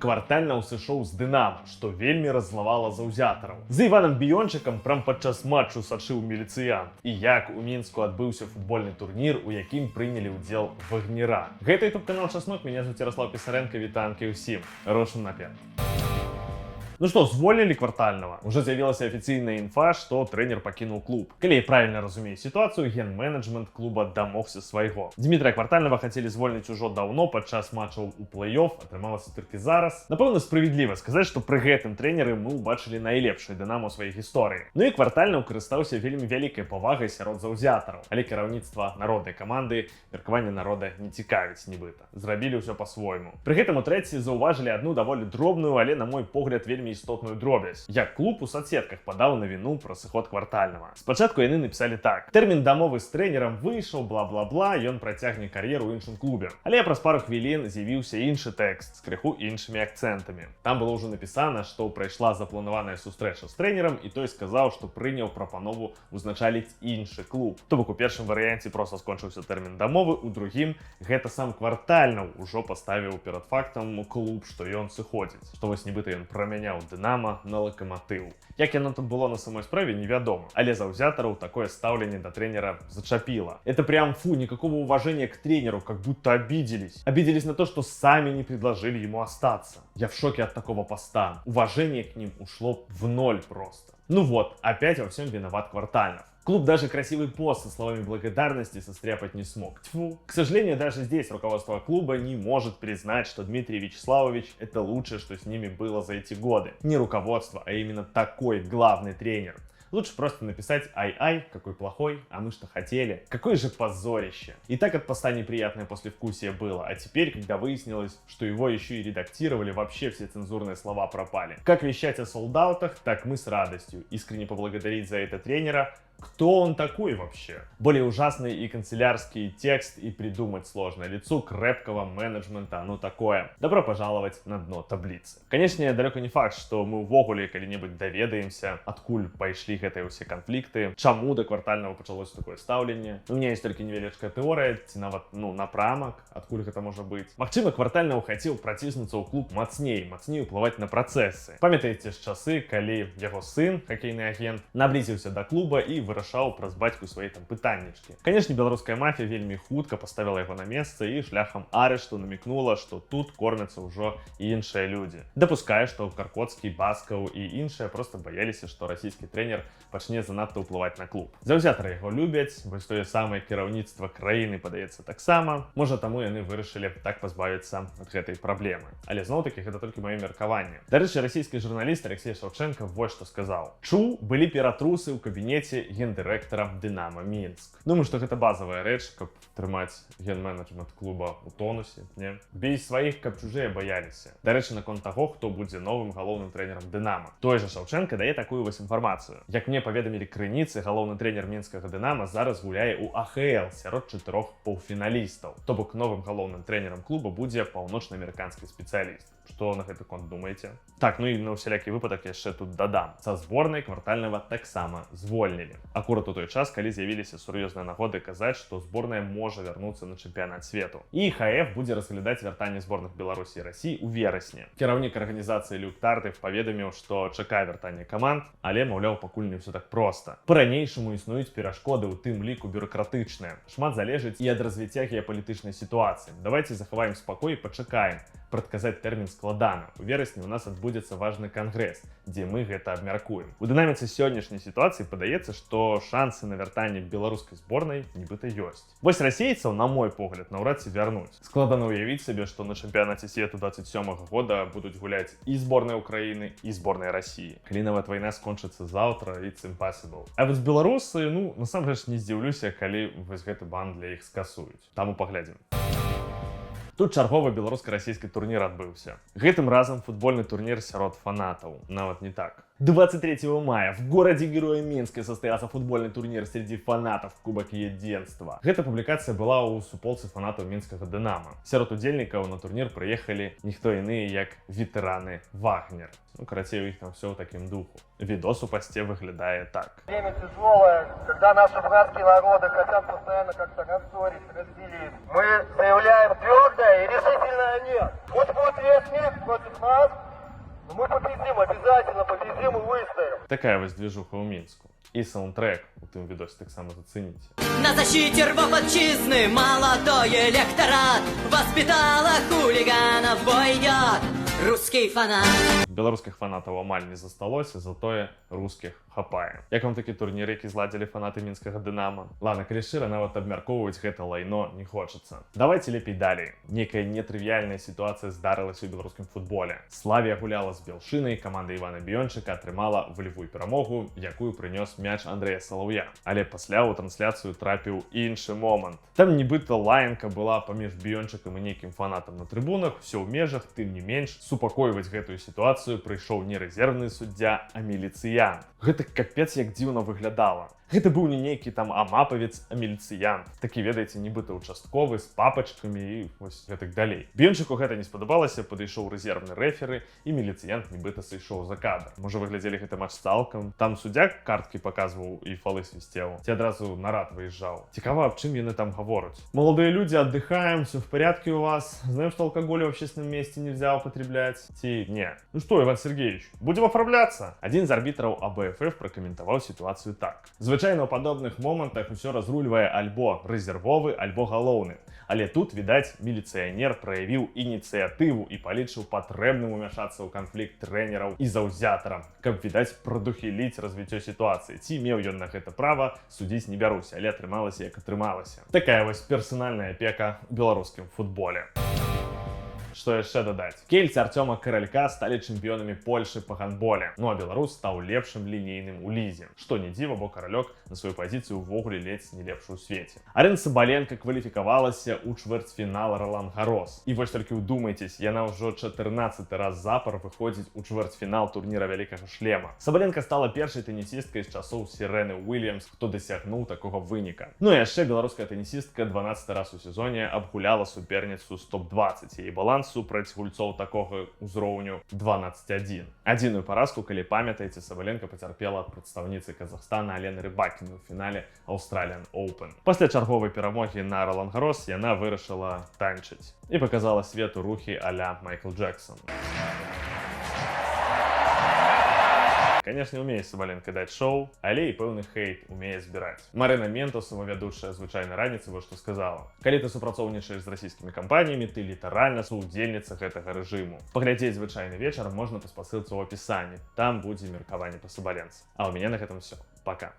Квартальна сышоў з Дынама, што вельмі раззлавала заўзятараў. За Іванам Біёнчыкам прям падчас матчу сачыў міліцыянт. І як у Мінску адбыўся футбольны турнір, у якім прынялі ўдзел вагнера. Гэта ютуб-канал Часнок, меня зовут Ярослав Писаренко, вітанкі ўсім. Рушым наперад. Ну что, звольнили Квартального? Уже з'явилася офіційна інфа, що тренер покинув клуб. Коли я правильно розумію ситуацію, ген-менеджмент клуба домогся свайго. Дмитрия Квартального хотели звольнити уже давно, падчас матчаў у плей-офф, атрымалася толькі зараз. Напэўна, справедліва сказаць, што пры гэтым трэнеры мы ўбачылі найлепшую Дынамо ў сваёй гісторыі. Ну і Квартальны карыстаўся вельмі вялікай павагай сярод заўзятараў. Але кіраўніцтва народнай каманды меркаванне народа не цікавіць нібыта. Зрабілі ўсё па-свойму. Пры гэтым у трэці заўважылі адну даволі дробную, але на мой погляд вельмі істотную дробязь. Як клуб у соцсетках падаў на віну пра сыход Квартальнага. Спачатку яны напісалі так: тэрмін дамовы з трэнерам выйшаў, бла-бла-бла, ён працягне кар'еру ў іншым клубе. Але праз пару хвілін з'явіўся іншы тэкст з крыху іншымі акцэнтамі. Там было ўжо напісана, што прайшла запланаваная сустрэча з трэнерам, і той сказаў, што прыняў прапанову узначаліць іншы клуб. То бок у першым варыянце проста скончыўся тэрмін дамовы, у другім гэта сам Квартальны ўжо паставіў перад фактам клуб, што ён сыходзіць. Што вось нібыта ён прамяняў Дынамо на Лакаматыў. Як яно тут было на самой справе, невядома. Але заўзятараў такое стаўленне да тренера зачапіла. Это прям фу, никакого уважения к тренеру, как будто обиделись. Обиделись на то, что сами не предложили ему остаться. Я в шоке от такого поста. Уважение к ним ушло в ноль просто. Ну вот, опять во всем виноват Квартальнов. Клуб даже красивый пост со словами благодарности состряпать не смог. Тьфу. К сожалению, даже здесь руководство клуба не может признать, что Дмитрий Вячеславович — это лучшее, что с ними было за эти годы. Не руководство, а именно такой главный тренер. Лучше просто написать «Ай-ай, какой плохой, а мы что хотели». Какое же позорище. И так от поста неприятное послевкусие было, а теперь, когда выяснилось, что его еще и редактировали, вообще все цензурные слова пропали. Как вещать о солдаутах, так мы с радостью. Искренне поблагодарить за это тренера. Кто он такой вообще? Более ужасный и канцелярский текст и придумать сложно. Лицо крепкого менеджмента, оно такое. Добро пожаловать на дно таблицы. Конечно, далеко не факт, что мы увогуле калі-небудзь даведаемся, адкуль пайшлі гэтыя ўсе канфлікты, чаму да Квартальнага пачалось такое стаўленне. У меня есть только невялічкая тэорыя, ці нават, напрамак, адкуль гэта можа быць. Магчыма, Квартальнага хацеў праціснуцца ў клуб мацней уплываць на працэсы. Памятаеце ж часы, калі яго сын, хакейны агент, наблізіўся да клуба і вырашаў праз бацьку свае там пытаннічкі. Канешне, беларуская мафія вельмі хутка паставіла яго на месца і шляхам арышту намікнула, што тут кормяцца ўжо іншыя людзі. Дапускае, што Каркоцкі, Баскаў і іншыя проста баяліся, што расійскі трэнер пачне занадта ўплываць на клуб. Заўзятары яго любяць, вось тое самае кіраўніцтва краіны, падаецца, таксама. Можа, таму яны вырашылі так пазбавіцца ад гэтай праблемы. Але зноў-такі гэта толькі маё меркаванне. Дарэчы, расійскі журналіст Алексей Шаўчэнка вось што сказаў: «Чуў, былі ператрусы ў кабінеце гендырэктара Дынамо Мінск». Думаю, што гэта базавая рэч, каб трымаць ген-менеджмент клуба ў тонусе, не? Бей сваіх, каб чужыя баяліся. Дарэчы, наконт таго, хто будзе новым галоўным трэнерам Дынамо. Той жа Шаўчэнка дае такую вось інфармацыю. Як мне паведамілі крыніцы, галоўны трэнер мінскага Дынамо зараз гуляе ў АХЛ сярод 4 паўфіналістаў. То бок новым галоўным трэнерам клуба будзе паўночна-амерыканскі спецыяліст. Што на гэты конт думаеце? Так, ну і на ўсялякі выпадак яшчэ тут дадам. Са зборнай Квартальнага таксама звольнілі. Акурат у той час, калі з'явіліся сур'ёзныя нагоды казаць, што зборная можа вярнуцца на чэмпіянат свету. І ХФ будзе разглядаць вяртанне зборных Беларусі і Расіі ў верасні. Кіраўнік арганізацыі Люк Тардыф паведаміў, што чакае вяртання каманд, але, маўляў, пакуль не ўсё так проста. Па-ранейшаму існуюць перашкоды, у тым ліку бюрократычныя. Шмат залежыць і ад развіцця геапалітычнай сітуацыі. Давайце захаваем спакой і пачакаем. Прадказаць тэрмін складана. У верасні у нас адбудзецца важны кангрэс, дзе мы гэта абмяркуем. У дынаміцы сённяшняй сітуацыі падаецца, што шансы на вяртанне беларускай зборнай нібыта ёсць. Вось расейцаў, на мой погляд, наўрад ці вярнуць. Складана ўявіць сабе, што на чэмпіянаце свету 27-го года будуць гуляць і зборная Украіны, і зборная Расіі. Калі нават вайна скончыцца заўтра, it's impossible. А вось беларусы, насамрэч не здзіўлюся, калі вось гэты бан для іх скасуюць. Таму паглядзім. Тут чарговы беларуска-расійскі турнір адбыўся. Гэтым разам футбольны турнір сярод фанатаў. Нават не так. 23 мая в городе-героя Минске состоялся футбольный турнир среди фанатов Кубок Единства. Эта публикация была у суполцы фанатов Минского Динамо. Сярод удзельнікаў на турнир приехали никто иные, як ветераны Вагнер. Ну, короче, у них там все в таким духу. Видос у посте выглядает так. Время тяжелое, когда наши братские народы хотят постоянно как-то рассорить, разделить. Мы заявляем твердое и решительное нет. Пусть будет весь мир против нас, но мы победим, обязательно победим и выстоим. Такая вот движуха у Минску. И саундтрек у тым відосі таксама заценіце. На защите рвов отчизны молодой электорат воспитала хулиганов, бой идет русский фанат. Белорусских фанатов амаль не засталося, затое русских хапае. Як вам такі турнір, які зладзілі фанаты Мінскага Дынамо? Ладно, калі шчыра, нават абмяркоўваць гэта лайно не хочацца. Давайте лепей далей. Некая нетрывіяльная сітуацыя здарылася ў беларускім футболе. Славія гуляла з Белшынай, каманда Івана Біёнчыка атрымала волевую перамогу, якую прынёс мяч Андрэя Салаўя. Але пасля ў трансляцыю трапіў іншы момант. Там нібыта лаянка была паміж Біёнчыкам і нейкім фанатам на трыбунах, все ў межах, тым не менш, супакойваць гэтую сітуацыю прыйшоў не рэзервны суддзя, а міліцыянт. Гэта капец як дзіўна выглядала. Гэта быў не нейкі там амапавец, а міліцыянт. Такі, ведаеце, нібыта участковы з папачкамі і вось гэтак далей. Біёнчыку гэта не спадабалася, падышоў рэзервны рэферы і міліцыянт нібыта сышоў за кадр. Можа, вы глядзелі гэты матч цалкам? Там суддзя карткі паказваў і фалы свісцеў. Ці адразу нарад выязджаў. Цікава, аб чым яны там гавораць. Молодые люди, отдыхаем, все в порядке у вас. Знаем, что алкоголь в общественном месте нельзя употреблять. Ці не. Ну что, Иван Сергеевич, будем оформляться? Один из арбитров АБФФ прокомментовал ситуацию так. Звычайно, у падобных момантах усё разруливае альбо рэзервовы, альбо галоўны. Але тут, відаць, міліцыянер праявіў ініцыятыву і палічыў патрэбным умяшацца ў канфлікт трэнераў і заўзятарам, каб, відаць, прадухіліць развіццё сітуацыі. Ці меў ён на гэта права, судзіць не бяруся, але атрымалася як атрымалася. Такая вось персанальная апека ў беларускім футболе. Что яшчэ дадаць? Кельцы Артёма Каралька сталі чэмпіёнамі Польшы па гандболе. Ну а беларус стаў лепшым лінейным у лізе. Што не дзіва, бо Каралёк на сваю пазіцыю ўвогуле ледзь не лепшы ў свеце. Арына Сабаленка кваліфікавалася ў чвэрцьфінал Ролан-Гарос. І вось толькі ўдумайцесь, яна ўжо 14 раз запар выходзіць у чвэрцьфінал турніра Вялікага Шлема. Сабаленка стала першай тэнісісткай з часоў Сірэны Уільямс, хто дасягнуў такога выніка. Ну і яшчэ беларуская тэнісістка 12 раз у сезоне абгуляла суперніцу з топ-20. Яе баланс супраць гульцоў такога ўзроўню 12-1. Адзіную паразку, калі памятаеце, Сабаленка пацярпела ад прадстаўніцы Казахстана Алены Рыбакіны ў фінале Australian Open. Пасля чарговай перамогі на Ролан-Гарос яна вырашыла танчыць і паказала свету рухі а-ля Майкл Джексон. Конечно, умее Сабаленка даць шоу, але і пэўны хейт умее збіраць. Марына Ментусова, вядучая звычайнай раніцы, вот што сказала. Калі ты супрацоўнічаеш з расійскімі кампаніямі, ты літаральна суудзельніца гэтага рэжыму. Паглядзець звычайны вечар можна па спасылцы ў апісанні. Там будзе меркаванне па Сабаленцы. А ў мяне на гэтым все. Пока.